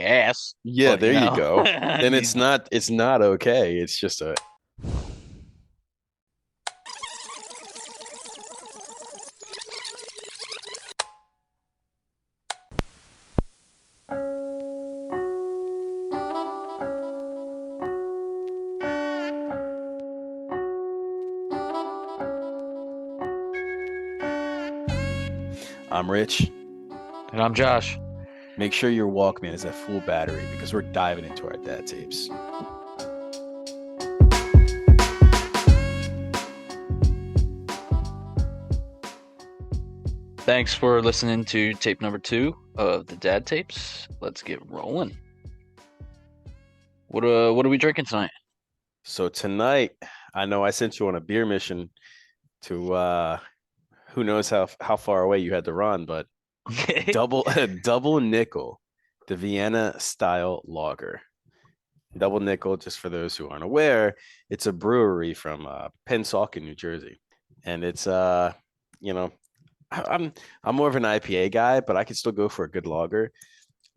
ass. Yeah, But there you go. Then you- it's not okay. It's just a I'm Rich. and I'm Josh. Make sure your Walkman is at full battery because we're diving into our dad tapes. Thanks for listening to tape number 2 of the Dad Tapes. Let's get rolling. What are we drinking tonight? So tonight, I know I sent you on a beer mission to who knows how far away you had to run, but Okay. double nickel, the Vienna style lager. Double Nickel, just for those who aren't aware, it's a brewery from Pennsauken, New Jersey, and it's you know, I'm more of an IPA guy, but I could still go for a good lager.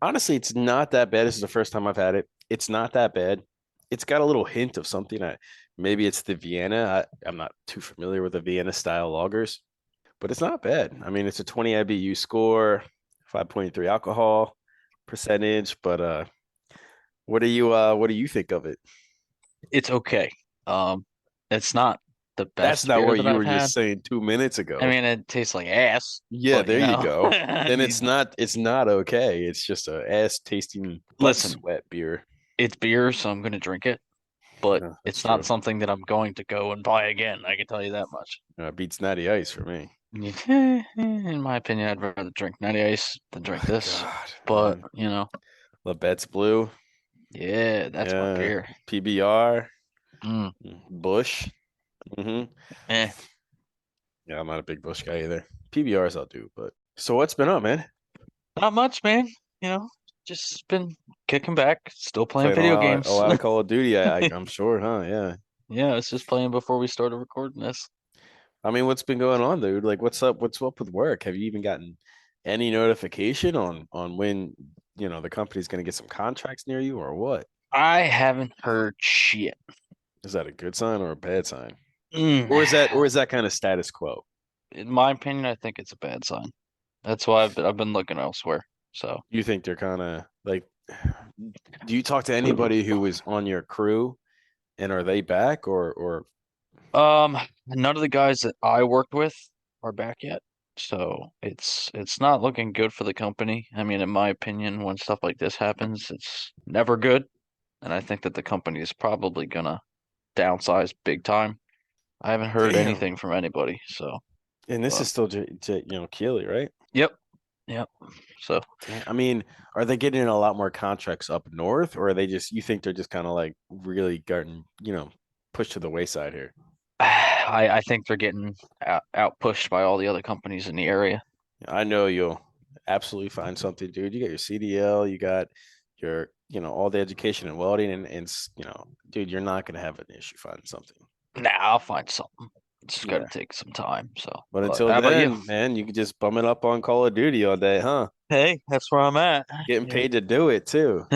Honestly, it's not that bad. This is the first time I've had it. It's not that bad. It's got a little hint of something. Maybe it's the Vienna. I'm not too familiar with the Vienna style lagers, but it's not bad. I mean, it's a 20 IBU score, 5.3 alcohol percentage, but what do you think of it? It's okay. Um, it's not the That's best not beer what that you I've were had. just saying 2 minutes I ago. mean, it tastes like ass, Yeah, but there you go. Then you- it's not okay. It's just a ass tasting butt listen, sweat beer. it's beer, so I'm gonna drink it, but Yeah, that's it's not true. something that I'm going to go and buy again. I can tell you that much. Beats Natty Ice for me. In my opinion, I'd rather drink Natty Ice than drink this. God, But, man. Labatt's Blue. yeah, that's my Yeah. beer. PBR. Mm, Bush. hmm eh, Yeah, I'm not a big Bush guy either. PBRs I'll do, but so what's been up, man? not much, man. You know, just been kicking back, still playing Playing video a games. lot of Call of Duty, I'm sure, huh? Yeah. Yeah, it's just playing before we started recording this. I mean, what's been going on, dude? Like, what's up? What's up with work? Have you even gotten any notification on when the company's going to get some contracts near you, or what? I haven't heard shit. Is that a good sign or a bad sign, Mm. or is that kind of status quo? In my opinion, I think it's a bad sign. That's why I've been looking elsewhere. So, You think they're kind of like? Do you talk to anybody who was on your crew, and are they back, or none of the guys that I worked with are back yet. So it's not looking good for the company. I mean, in my opinion, when stuff like this happens, it's never good. And I think that the company is probably gonna downsize big time. I haven't heard damn? anything from anybody. So, And this but is still Keely, right? yep, yep. So Damn. I mean, are they getting a lot more contracts up north, or are they just you think they're just kind of like really getting pushed to the wayside here? I think they're getting out pushed by all the other companies in the area. I know you'll absolutely find something, dude. You got your CDL, you got your, all the education and welding, and dude, you're not gonna have an issue finding something. Nah, I'll find something. It's just gotta Yeah. take some time. So, But but until how about you? then, man, you could just bum it up on Call of Duty all day, huh? Hey, that's where I'm at. Getting Yeah. paid to do it too.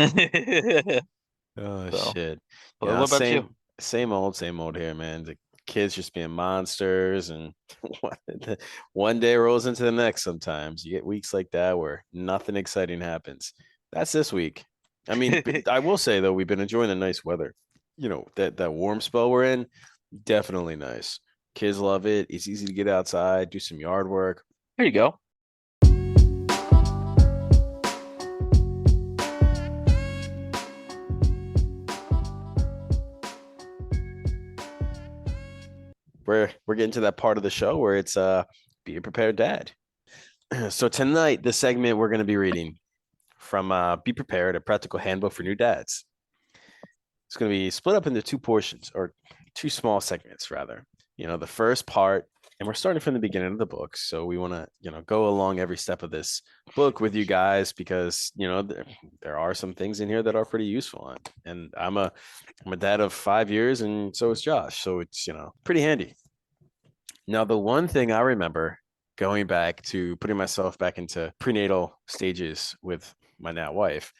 Oh So, shit. but Yeah, what about you? same old here, man. The kids just being monsters and one one day rolls into the next sometimes. You get weeks like that where nothing exciting happens. That's this week. I mean, I will say though, we've been enjoying the nice weather. That warm spell we're in, definitely nice. Kids love it. It's easy to get outside, do some yard work. There you go. We're getting to that part of the show where it's be a prepared dad. So tonight, the segment we're going to be reading from Be Prepared, a practical handbook for new dads. It's going to be split up into two portions or two small segments, rather. The first part, and we're starting from the beginning of the book. So we want to, go along every step of this book with you guys because, there are some things in here that are pretty useful. And I'm a dad of 5 years, and so is Josh. So it's, pretty handy. Now, the one thing I remember going back to putting myself back into prenatal stages with my now wife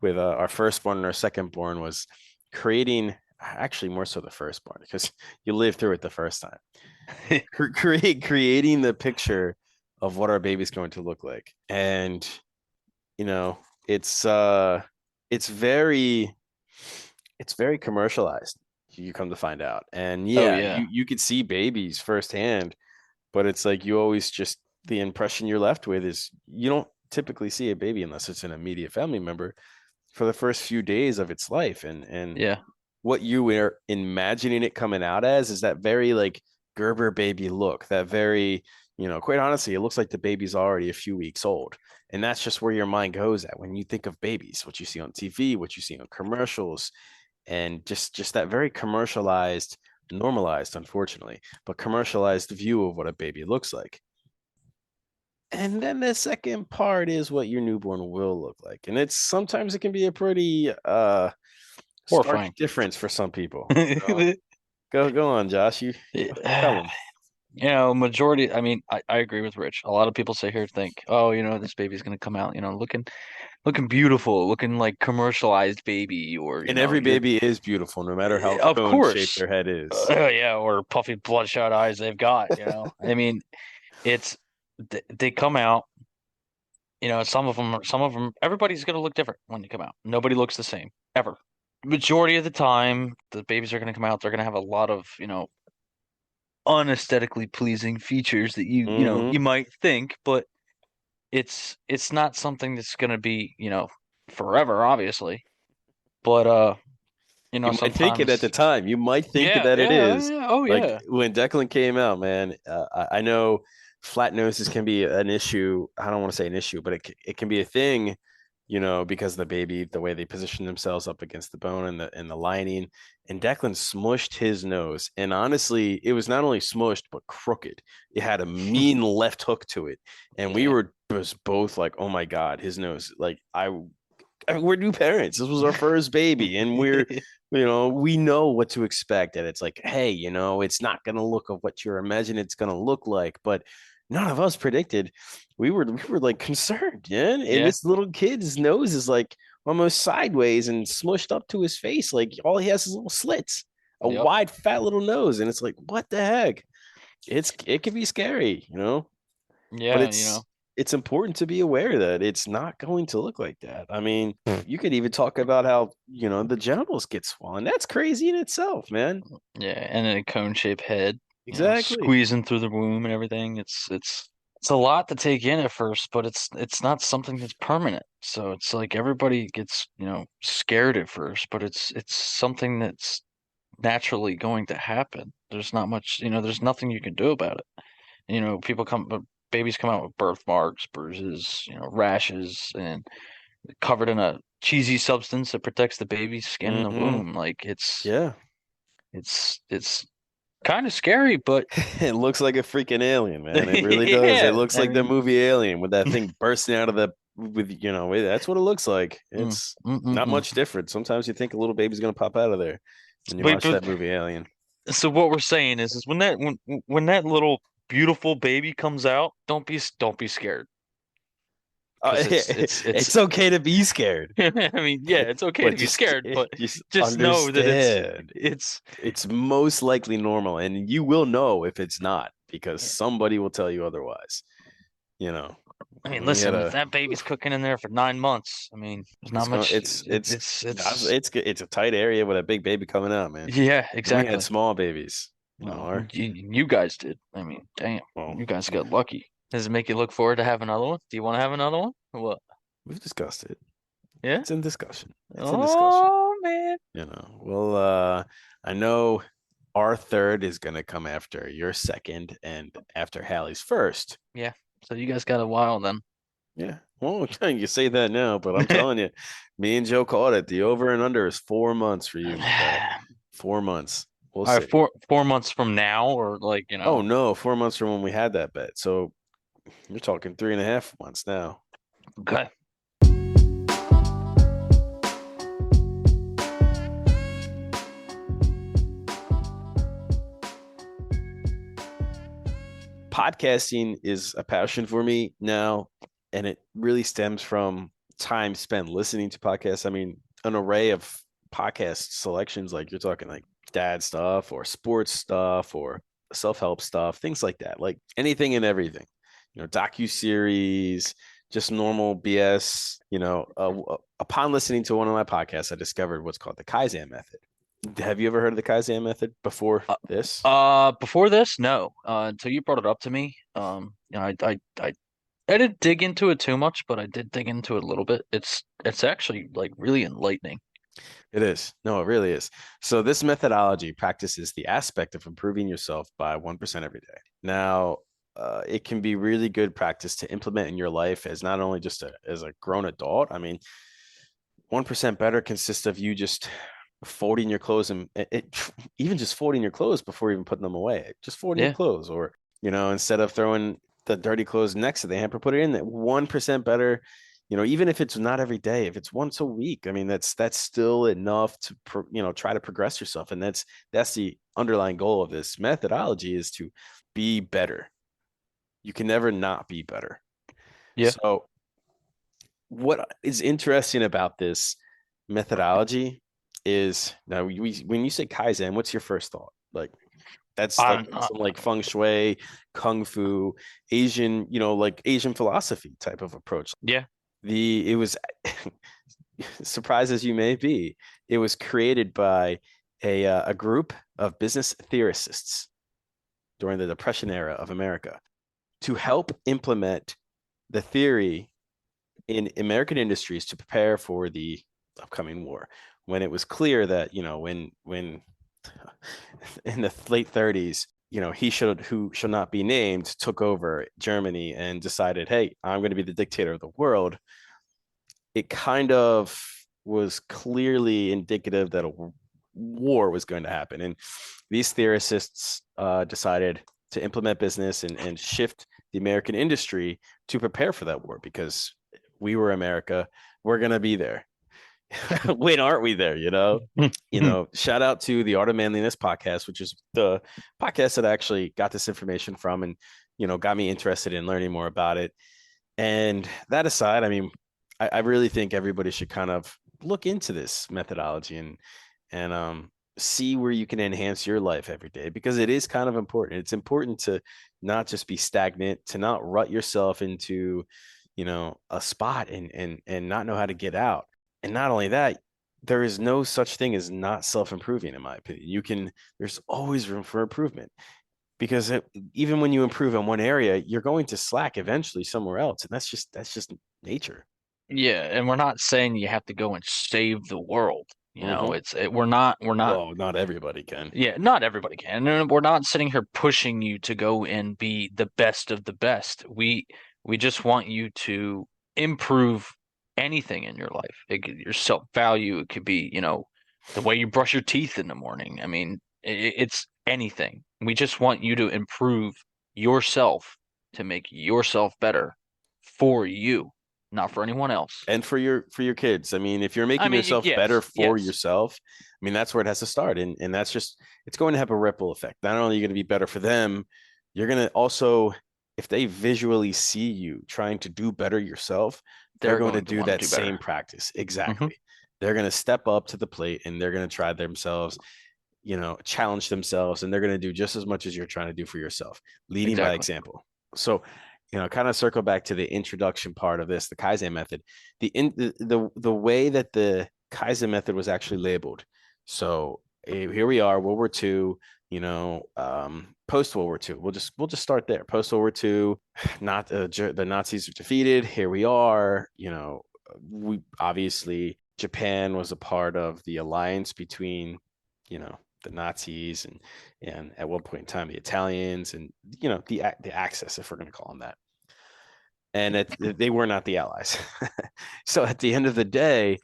with our firstborn and our secondborn was creating, actually more so the firstborn because you lived through it the first time. Creating the picture of what our baby's going to look like. And you know, it's it's very it's very commercialized. You come to find out. And Oh yeah, yeah. you could see babies firsthand, but it's like you always just the impression you're left with is you don't typically see a baby unless it's an immediate family member for the first few days of its life. And Yeah. what you were imagining it coming out as is that very like Gerber baby look, that very, quite honestly, it looks like the baby's already a few weeks old. And that's just where your mind goes at when you think of babies, what you see on TV, what you see on commercials, and just that very commercialized, normalized, unfortunately, but commercialized view of what a baby looks like. And then the second part is what your newborn will look like. And it's sometimes it can be a pretty stark Horrifying. difference for some people. Go on, Josh. You tell them. Majority, I mean, I agree with Rich. A lot of people sit here and think, oh, this baby's gonna come out, looking beautiful, looking like commercialized baby, or And every you're baby is beautiful, no matter how of cone shaped course, their head is. yeah, or puffy bloodshot eyes they've got. I mean, it's they come out, some of them, everybody's gonna look different when they come out. Nobody looks the same ever. Majority of the time, the babies are gonna come out. They're gonna have a lot of, unesthetically pleasing features that Hmm. you might think, but it's not something that's gonna be, forever, obviously. But You might think it at the sometimes, time. You might think yeah, that it yeah, is. yeah, oh Like yeah, when Declan came out, man, I know flat noses can be an issue. I don't want to say an issue, but it can be a thing, because the baby, the way they position themselves up against the bone and the lining. And Declan smushed his nose. And honestly, it was not only smushed, but crooked. It had a mean left hook to it. And we yeah, were just both like, oh my God, his nose. Like we're new parents. This was our first baby, and we know what to expect. And it's like, hey, it's not gonna look of what you're imagining it's gonna look like, but none of us predicted. We were like concerned, yeah. And yeah, this little kid's nose is like almost sideways and smushed up to his face. Like all he has is little slits, a yep, wide, fat little nose, and it's like, what the heck? It can be scary, but yeah, it's important to be aware that it's not going to look like that. I mean, you could even talk about how, the genitals get swollen. That's crazy in itself, man. yeah, and then a cone-shaped head, Exactly. squeezing through the womb and everything. It's a lot to take in at first, but it's not something that's permanent. So it's like everybody gets, scared at first, but it's something that's naturally going to happen. There's not much, there's nothing you can do about it. Babies come out with birthmarks, bruises, rashes, and covered in a cheesy substance that protects the baby's skin in the Hmm. womb. Like it's Yeah. it's kind of scary, but It looks like a freaking alien, man. It really does. It yeah, looks I like the mean, movie Alien with that thing bursting out of that's what it looks like. mm, It's mm, mm, not mm. much different. Sometimes you think a little baby's gonna pop out of there when you Wait, watch but that movie Alien. so what we're saying is when that little beautiful baby comes out, don't be scared because it's It's okay to be scared. I mean, yeah, it's okay But to be scared, but just just know that understand it's it's most likely normal, and you will know if it's not because somebody will tell you otherwise. You know, I mean, we listen, if gotta. that baby's cooking in there for 9 months, I mean, there's not It's going. much. It's It's a tight area with a big baby coming out, man. yeah, And we had exactly. small babies. Well, Our you guys did. I mean, damn, well, you guys yeah, got lucky. Does it make you look forward to have another one? Do you want to have another one? What? we've discussed it. Yeah? It's in discussion. It's in discussion. Oh man. Well, I know our third is gonna come after your second and after Hallie's first. Yeah. So you guys got a while then. Yeah. Well, you say that now, but I'm telling you, me and Joe called it. The over and under is 4 months for you, my guy. 4 months. We'll All right, see. four months from now, or like, Oh no, 4 months from when we had that bet. So you're talking 3.5 months now. okay. Podcasting is a passion for me now, and it really stems from time spent listening to podcasts. I mean, an array of podcast selections, like you're talking like dad stuff or sports stuff or self-help stuff, things like that, like anything and everything, docu-series, just normal BS. Upon listening to one of my podcasts, I discovered what's called the Kaizen Method. Have you ever heard of the Kaizen Method before Uh, this? before this, no. Until you brought it up to me. I didn't dig into it too much, but I did dig into it a little bit. It's actually like really enlightening. It is. No, it really is. So this methodology practices the aspect of improving yourself by 1% every day. Now, it can be really good practice to implement in your life as not only just as a grown adult. I mean, 1% better consists of you just folding your clothes and even just folding your clothes before even putting them away. Just folding your Yeah, clothes, or instead of throwing the dirty clothes next to the hamper, put it in there. 1% better. Even if it's not every day, if it's once a week, I mean, that's still enough to try to progress yourself, and that's the underlying goal of this methodology, is to be better. You can never not be better. yeah. So what is interesting about this methodology is, now when you say Kaizen, what's your first thought? Like, that's like I, I some like feng shui, kung fu, Asian, like Asian philosophy type of approach. yeah. It was surprised as you may be, it was created by a group of business theorists during the Depression era of America to help implement the theory in American industries to prepare for the upcoming war. When it was clear that, when in the late 30s, who shall not be named, took over Germany and decided, hey, I'm going to be the dictator of the world. It kind of was clearly indicative that a war was going to happen. And these theorists decided to implement business and shift the American industry to prepare for that war, because we were America. We're going to be there. When aren't we there? Shout out to the Art of Manliness podcast, which is the podcast that I actually got this information from, and got me interested in learning more about it. And that aside, I mean, I really think everybody should kind of look into this methodology and see where you can enhance your life every day, because it is kind of important. It's important to not just be stagnant, to not rut yourself into a spot and not know how to get out. And not only that, there is no such thing as not self-improving, in my opinion. There's always room for improvement, because even when you improve in one area, you're going to slack eventually somewhere else, and that's just nature. Yeah, and we're not saying you have to go and save the world. Hmm. We're not. Well, not everybody can. Yeah, not everybody can. And we're not sitting here pushing you to go and be the best of the best. We just want you to improve anything in your life. Your self-value, it could be, the way you brush your teeth in the morning. I mean, it's anything. We just want you to improve yourself to make yourself better for you, not for anyone else. And for your kids. I mean, if you're I making mean, yourself better yes, for yes, yourself, I mean, that's where it has to start. And that's just, it's going to have a ripple effect. Not only are you going to be better for them, you're going to also, if they visually see you trying to do better yourself, they're they're going to going to do want to that do better. same practice. Hmm. Exactly. They're going to step up to the plate and they're going to try themselves, challenge themselves, and they're going to do just as much as you're trying to do for yourself, leading by Exactly. example. So, kind of circle back to the introduction part of this, the Kaizen method, the way that the Kaizen method was actually labeled. So here we are, World War II, post World War II. We'll just start there. Post World War II, not the Nazis are defeated. Here we are. We obviously, Japan was a part of the alliance between, the Nazis and at one point in time the Italians, and the Axis, if we're going to call them that. And they were not the Allies. So at the end of the day,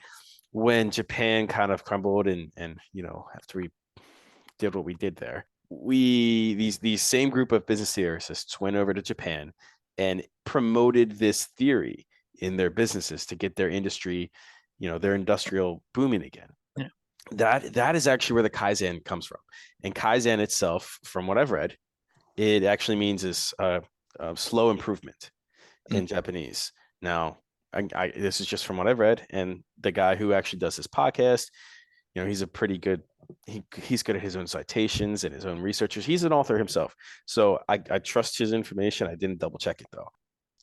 when Japan kind of crumbled and after we did what we did there, these same group of business theorists went over to Japan and promoted this theory in their businesses to get their industry, their industrial booming again. Yeah. That is actually where the Kaizen comes from. And Kaizen itself, from what I've read, it actually means is slow improvement Mm. in Japanese. Now, this is just from what I've read, and the guy who actually does this podcast, he's a pretty good. He's good at his own citations and his own researchers. He's an author himself, so I trust his information. I didn't double check it though.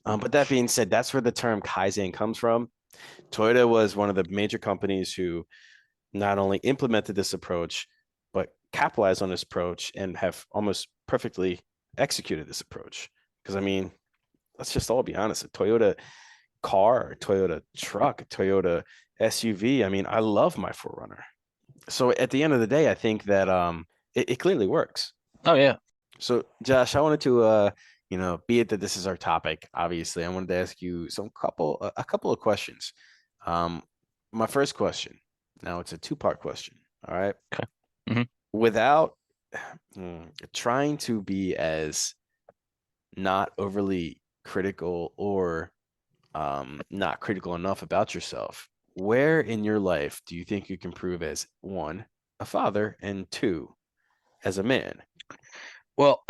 But that being said, that's where the term Kaizen comes from. Toyota was one of the major companies who not only implemented this approach, but capitalized on this approach and have almost perfectly executed this approach. Because I mean, let's just all be honest, a Toyota car, a Toyota truck, a Toyota SUV. I mean, I love my 4Runner. So at the end of the day, I think that it clearly works. Oh yeah. So Josh, I wanted to be it that this is our topic, obviously, I wanted to ask you a couple of questions. Um, my first question, now it's a two-part question. All right. Okay. Hmm. Without trying to be as not overly critical or not critical enough about yourself, where in your life do you think you can prove as one, a father, and two, as a man? Well,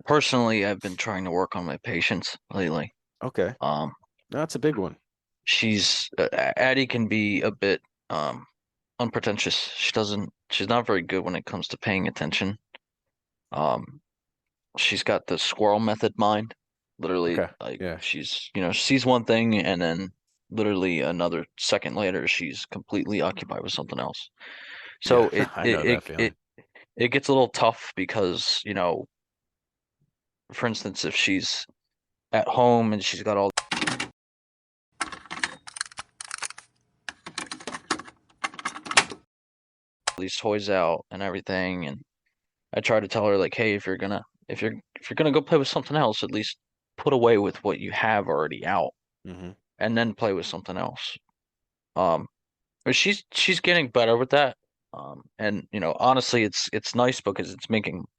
personally, I've been trying to work on my patience lately. Okay, Um, that's a big one. Addie can be a bit um unpretentious. She's not very good when it comes to paying attention. Um, she's got the squirrel method mind. Literally, Okay, like yeah, she sees one thing and then literally another second later, she's completely occupied with something else. yeah, So it I it know that it feeling. it, it gets a little tough because, for instance, if she's at home and she's got all these toys out and everything, and I try to tell her like, hey, if you're gonna go play with something else, at least put away with what you have already out Hmm. and then play with something else. Um, but she's getting better with that. And honestly, it's nice because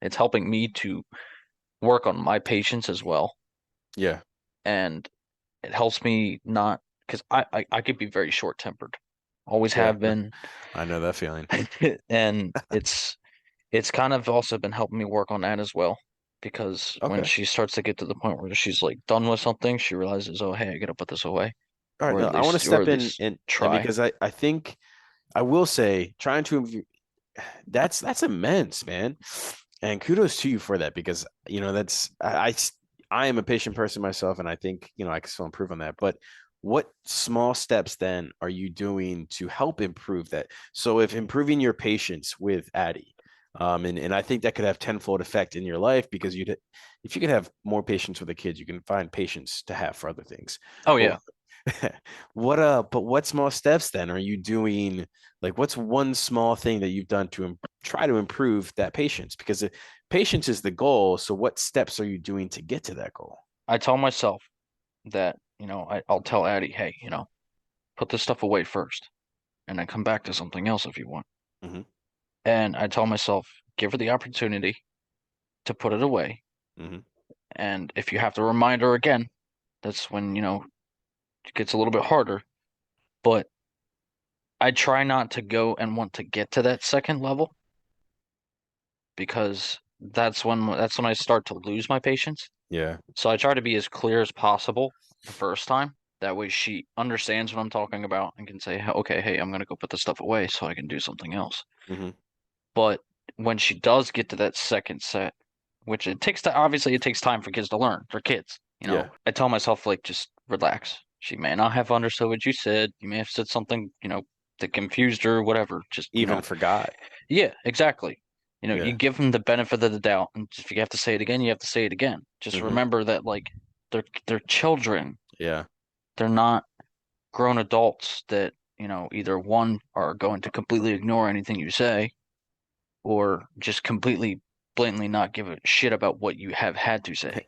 it's helping me to work on my patience as well, Yeah, and it helps me not because I could be very short-tempered, always yeah, have been, I know that feeling. and it's kind of also been helping me work on that as well. Because when Okay. she starts to get to the point where she's like done with something, she realizes, oh, hey, I gotta put this away, All right, or no, at I want to least, or step at in least and try. because I think I will say trying to that's immense, man. And kudos to you for that because that's I am a patient person myself, and I think I can still improve on that. But what small steps then are you doing to help improve that? So if improving your patience with Addie, and I think that could have tenfold effect in your life because if you could have more patience with the kids, you can find patience to have for other things. Oh But yeah, what small steps then are you doing? Like, what's one small thing that you've done to try to improve that patience? Because patience is the goal. So, what steps are you doing to get to that goal? I tell myself that, I'll tell Addie, hey, put this stuff away first and then come back to something else if you want. Hmm. And I tell myself, give her the opportunity to put it away. Hmm. And if you have to remind her again, that's when, it gets a little bit harder. But I try not to go and want to get to that second level because that's when I start to lose my patience. Yeah. So I try to be as clear as possible the first time. That way she understands what I'm talking about and can say, okay, hey, I'm gonna go put this stuff away so I can do something else. Hmm. But when she does get to that second set, which it takes to obviously it takes time for kids to learn. They're kids, Yeah. I tell myself like just relax. She may not have understood what you said. You may have said something, that confused her, whatever. Just, Even forgot. yeah, exactly. You Yeah. give them the benefit of the doubt, and if you have to say it again, you have to say it again. Just Hmm. remember that like they're children. Yeah. They're not grown adults that, either one are going to completely ignore anything you say or just completely blatantly not give a shit about what you have had to say.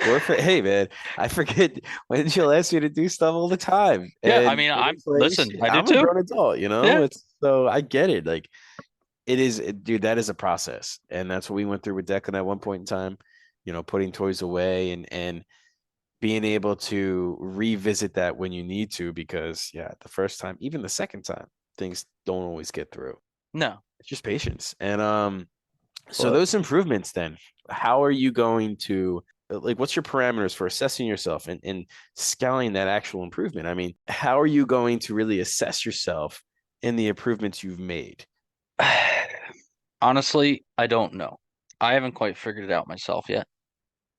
Or hey man, I forget when she'll ask you to do stuff all the time. Yeah, I And mean, it's like listen, I do I'm a too. grown adult, Yeah. It's so I get it. Like dude, that is a process. And that's what we went through with Declan at one point in time, putting toys away and being able to revisit that when you need to, because yeah, the first time, even the second time, things don't always get through. No, It's just patience. And so but those improvements then, how are you going to like what's your parameters for assessing yourself and scaling that actual improvement? I mean, how are you going to really assess yourself in the improvements you've made? Honestly, I don't know. I haven't quite figured it out myself yet.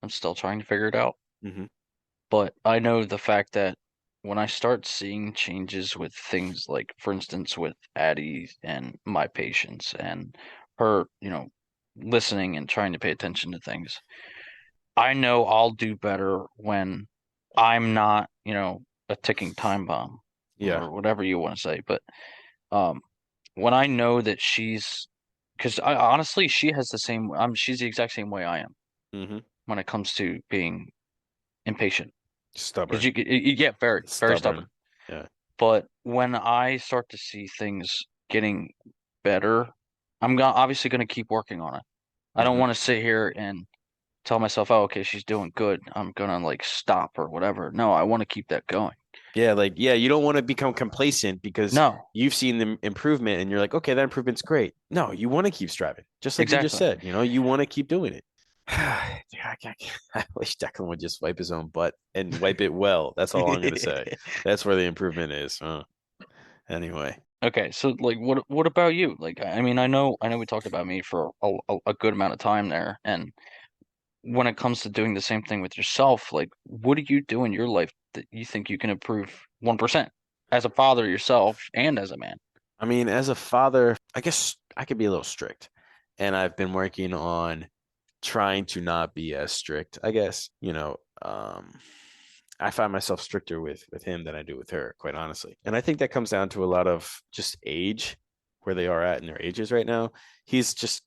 I'm still trying to figure it out. Hmm. But I know the fact that when I start seeing changes with things like, for instance, with Addie and my patience and her, listening and trying to pay attention to things, I know I'll do better when I'm not, a ticking time bomb Yeah. or whatever you want to say. But um, when I know that because I honestly, she has the same, she's the exact same way I am Hmm. when it comes to being impatient. Because Stubborn. you get very, very Stubborn. stubborn. Yeah. But when I start to see things getting better, obviously going to keep working on it. I don't Hmm. want to sit here and tell myself, oh, okay, she's doing good. I'm gonna like stop or whatever. No, I want to keep that going. Yeah, like yeah, you don't want to become complacent because No, you've seen the improvement and you're like, okay, that improvement's great. No, you want to keep striving, just like you just exactly. said. You want to keep doing it. I wish Declan would just wipe his own butt and wipe it well. That's all I'm gonna say. That's where the improvement is. Anyway, Okay, so like what about you? Like I mean, I know we talked about me for a good amount of time there, and when it comes to doing the same thing with yourself, like what do you do in your life that you think you can improve 1% as a father yourself and as a man? I mean, as a father, I guess I could be a little strict, and I've been working on trying to not be as strict. I guess, I find myself stricter with him than I do with her, quite honestly. And I think that comes down to a lot of just age, where they are at in their ages right now. He's just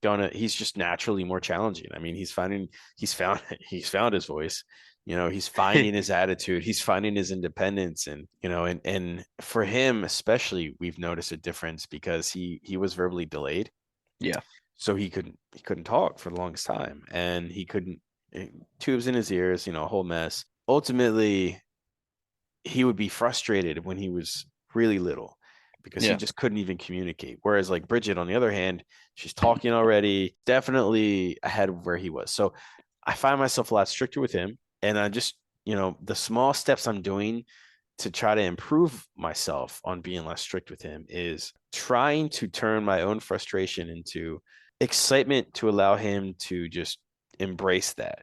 naturally more challenging. I mean, he's found his voice. He's finding his attitude, he's finding his independence, and for him especially, we've noticed a difference because he was verbally delayed, Yeah, so he couldn't talk for the longest time, and he couldn't tubes in his ears, a whole mess. Ultimately, he would be frustrated when he was really little because he yeah, just couldn't even communicate. Whereas like Bridget, on the other hand, she's talking already, definitely ahead of where he was. So I find myself a lot stricter with him. And I just, the small steps I'm doing to try to improve myself on being less strict with him is trying to turn my own frustration into excitement to allow him to just embrace that.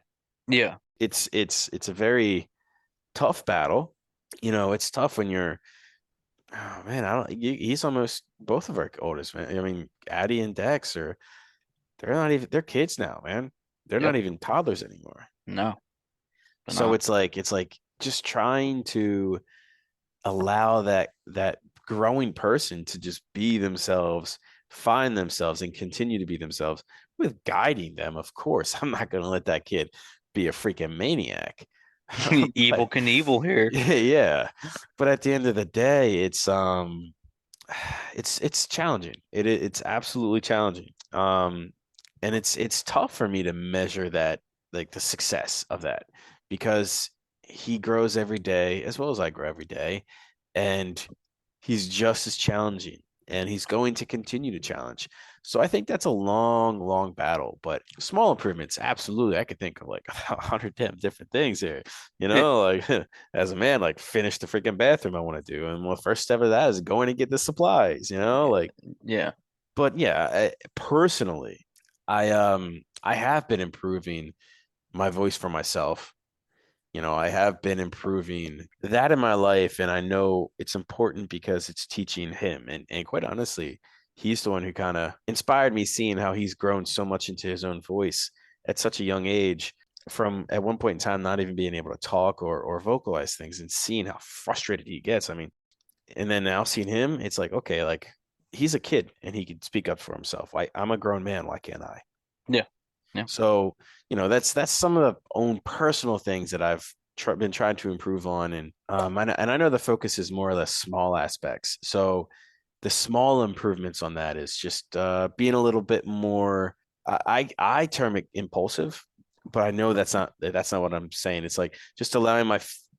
yeah, It's a very tough battle. It's tough when you're, oh man, I don't he's almost both of our oldest, man. I mean, Addie and Dex they're not even, they're kids now, man. They're not yep, even toddlers anymore. no, but So not. it's like just trying to allow that growing person to just be themselves, find themselves, and continue to be themselves with guiding them. Of course, I'm not going to let that kid be a freaking maniac. Evil But Knievel here. yeah, but at the end of the day, it's challenging. It's absolutely challenging. And it's tough for me to measure that, like the success of that, because he grows every day as well as I grow every day, and he's just as challenging, and he's going to continue to challenge. So I think that's a long, long battle, but small improvements, absolutely. I could think of like 100 damn different things here, Yeah, like as a man, like finish the freaking bathroom I want to do. And well, first step of that is going to get the supplies, like, yeah, but yeah, personally, I have been improving my voice for myself. I have been improving that in my life, and I know it's important because it's teaching him. And quite honestly, he's the one who kind of inspired me, seeing how he's grown so much into his own voice at such a young age, from at one point in time not even being able to talk or vocalize things, and seeing how frustrated he gets. I mean, and then now seeing him, it's like, okay, like he's a kid and he can speak up for himself. I'm a grown man, why can't I? yeah, yeah, So, that's some of the own personal things that I've been trying to improve on. And I know the focus is more or less small aspects. So the small improvements on that is just being a little bit more. I term it impulsive, but I know that's not what I'm saying. It's like just allowing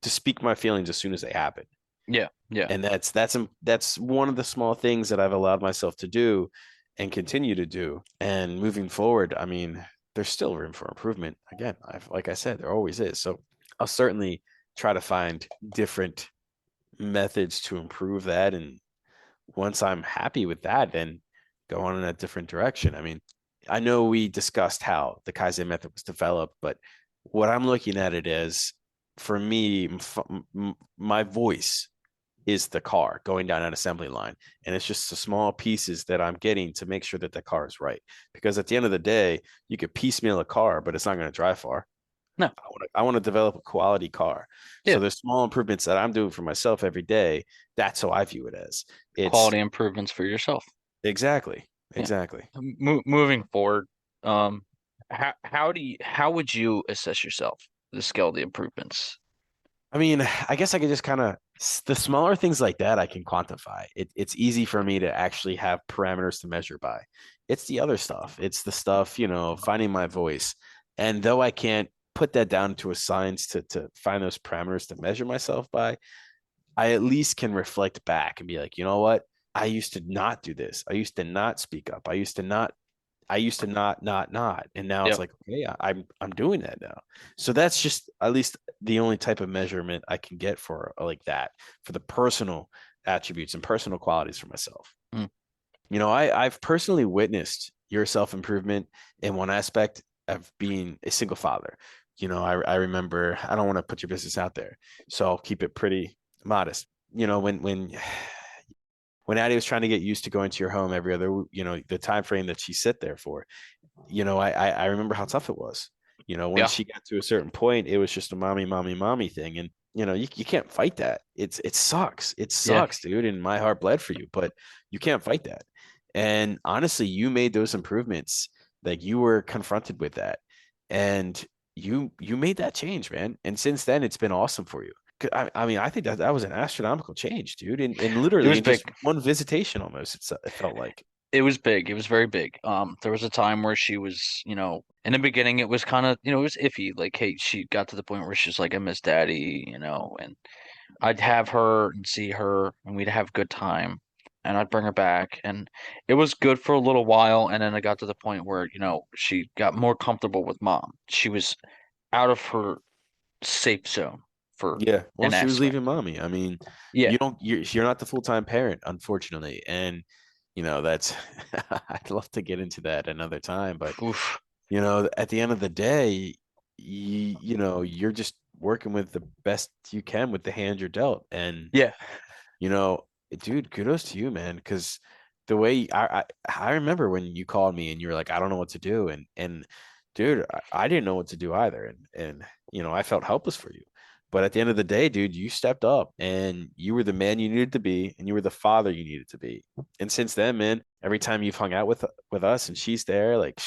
to speak my feelings as soon as they happen. yeah, yeah. And that's one of the small things that I've allowed myself to do and continue to do. And moving forward, I mean, there's still room for improvement. Again, like I said, there always is. So I'll certainly try to find different methods to improve that. And once I'm happy with that, then go on in a different direction. I mean, I know we discussed how the Kaizen method was developed, but what I'm looking at it as, for me, my voice is the car going down an assembly line. And it's just the small pieces that I'm getting to make sure that the car is right. Because at the end of the day, you could piecemeal a car, but it's not going to drive far. No. I want to develop a quality car. Yeah. So there's small improvements that I'm doing for myself every day. That's how I view it as. It's Quality improvements for yourself. exactly, Yeah. exactly. Moving forward, um, how would you assess yourself, the scale of the improvements? I mean, I guess I could just kind of the smaller things like that I can quantify. It's easy for me to actually have parameters to measure by. It's the other stuff. It's the stuff, finding my voice. And though I can't put that down to a science to find those parameters to measure myself by, I at least can reflect back and be like, you know what? I used to not do this. I used to not speak up. I used to not, and now it's Yep. like, okay, I'm doing that now. So that's just at least the only type of measurement I can get for like that for the personal attributes and personal qualities for myself. Mm. I've personally witnessed your self improvement in one aspect of being a single father. I remember, I don't want to put your business out there, so I'll keep it pretty modest. When Addie was trying to get used to going to your home every other, the time frame that she sit there for, I remember how tough it was. When Yeah. she got to a certain point, it was just a mommy, mommy, mommy thing. And you can't fight that. It sucks. It Yeah. sucks, dude. And my heart bled for you, but you can't fight that. And honestly, you made those improvements. Like, you were confronted with that. And you made that change, man. And since then, it's been awesome for you. I mean, I think that was an astronomical change, dude. And It literally was in just big. one visitation, almost, it felt like. It was big. It was very big. There was a time where she was, in the beginning, it was kind of, it was iffy. Like, hey, she got to the point where she's like, I miss daddy, and I'd have her and see her, and we'd have a good time, and I'd bring her back, and it was good for a little while, and then it got to the point where, she got more comfortable with mom. She was out of her safe zone for Yeah, well, an she was aspect. leaving mommy. I mean, Yeah. you're not the full-time parent, unfortunately. And that's I'd love to get into that another time, but Oof. at the end of the day, you're just working with the best you can with the hand you're dealt. And Yeah. you know, dude, kudos to you, man, because the way I remember when you called me and you were like, I don't know what to do, and dude, I didn't know what to do either, and I felt helpless for you. But at the end of the day, dude, you stepped up and you were the man you needed to be, and you were the father you needed to be. And since then, man, every time you've hung out with us and she's there, like,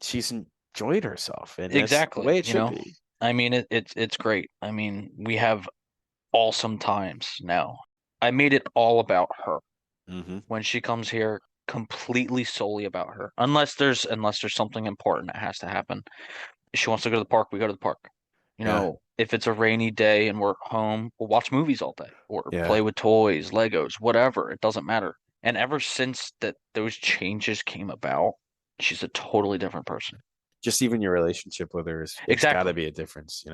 she's enjoyed herself, and that's the Exactly. way it should be. I mean, it's great. I mean, we have awesome times now. I made it all about her. Hmm. When she comes here, completely solely about her. Unless there's something important that has to happen. If she wants to go to the park, we go to the park. Yeah, If it's a rainy day and we're home, we'll watch movies all day or yeah. play with toys, Legos, whatever. It doesn't matter. And ever since that those changes came about, she's a totally different person. Just even your relationship with her is, it's got to Exactly. be a difference.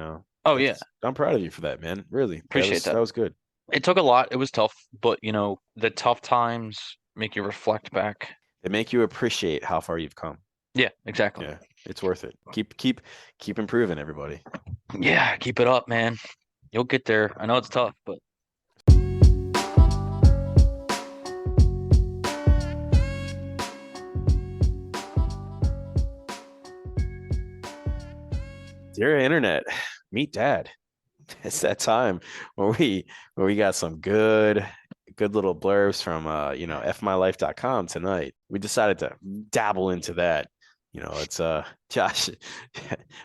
Oh yeah, That's I'm proud of you for that, man. Really, that appreciate was that. that was good. It took a lot. It was tough, but the tough times make you reflect back. They make you appreciate how far you've come. Yeah, exactly. Yeah, it's worth it. Keep improving, everybody. Yeah, keep it up, man. You'll get there. I know it's tough, but Dear internet, meet dad. It's that time where we got some good little blurbs from fmylife.com tonight. We decided to dabble into that. It's Josh,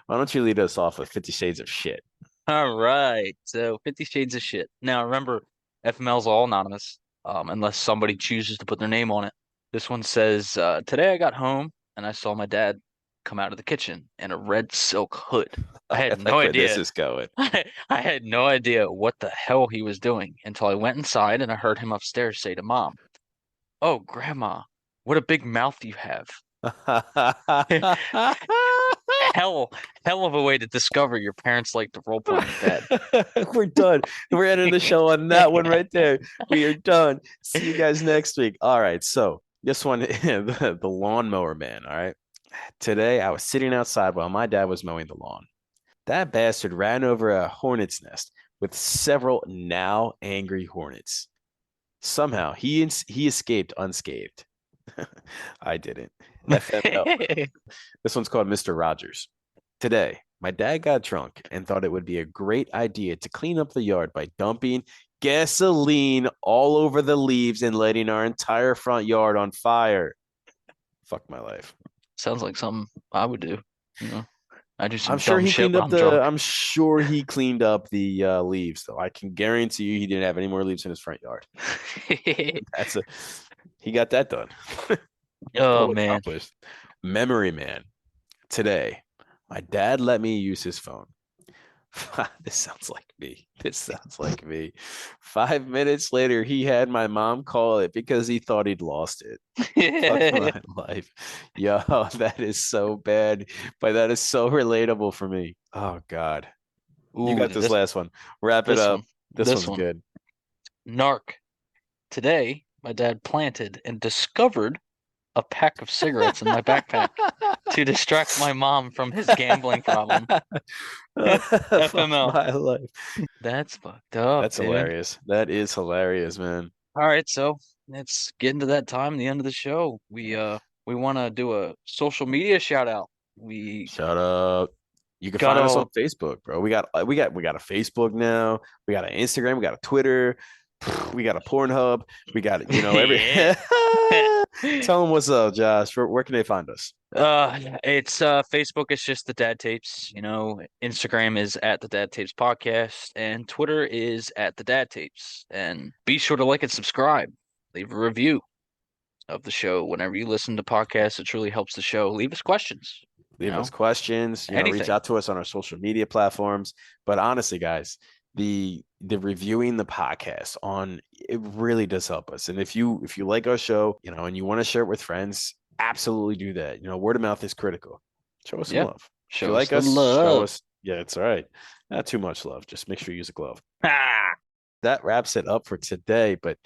why don't you lead us off with 50 Shades of Shit? all right. So 50 Shades of Shit. Now remember, FML's all anonymous, unless somebody chooses to put their name on it. This one says, today I got home and I saw my dad come out of the kitchen in a red silk hood. I I had no like where this idea. is going. I had no idea what the hell he was doing until I went inside and I heard him upstairs say to Mom, "Oh, Grandma, what a big mouth you have." Hell, hell of a way to discover your parents like to role play in bed. We're done. We're ending the show on that one right there. We are done. See you guys next week. All right. So this one, the lawnmower man. All right. Today I was sitting outside while my dad was mowing the lawn. That bastard ran over a hornet's nest with several now angry hornets. Somehow he escaped unscathed. I didn't. FML. This one's called Mr. Rogers. Today, my dad got drunk and thought it would be a great idea to clean up the yard by dumping gasoline all over the leaves and lighting our entire front yard on fire. Fuck my life. Sounds like something I would do. You know, I do some I'm sure dumb he shit cleaned when up I'm drunk. I'm sure he cleaned up the leaves though. I can guarantee you he didn't have any more leaves in his front yard. That's a he got that done. Oh Goal man. accomplished. Memory man. Today, my dad let me use his phone. This sounds like me. This sounds like me. 5 minutes later, he had my mom call it because he thought he'd lost it. Fuck my life. Yo, that is so bad, but that is so relatable for me. Oh God. You Ooh, got this last one. Wrap it this up. one, This this one's one. good. Narc. Today, my dad planted and discovered a pack of cigarettes in my backpack to distract my mom from his gambling problem. Fuck FML. my life. That's fucked up, That's dude. hilarious. That is hilarious, man. All right, so it's getting to that time, the end of the show. We want to do a social media shout out. We Shut up. You can got find us on all Facebook, bro. We got a Facebook now. We got an Instagram. We got a Twitter. We got a Pornhub. We got every. yeah. Tell them what's up, Josh. Where can they find us? It's Facebook is just the Dad Tapes, Instagram is at the Dad Tapes Podcast, and Twitter is at the Dad Tapes. And be sure to like and subscribe. Leave a review of the show whenever you listen to podcasts. It truly helps the show. Leave us questions, Leave us questions. Reach anything. out to us on our social media platforms. But honestly, guys, the reviewing the podcast on it really does help us. And if you like our show, and you want to share it with friends, absolutely do that. Word of mouth is critical. Show us some Yeah. love. If you Show us like the us, show love. us. Yeah, it's all right. Not too much love. Just make sure you use a glove. Ah! That wraps it up for today. But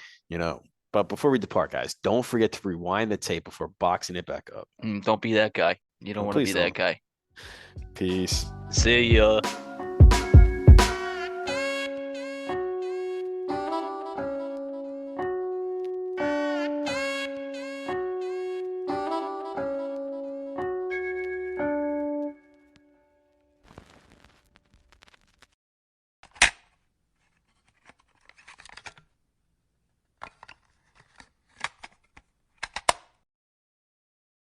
before we depart, guys, don't forget to rewind the tape before boxing it back up. Don't be that guy. You don't want to Please be that don't. guy. Peace. See ya.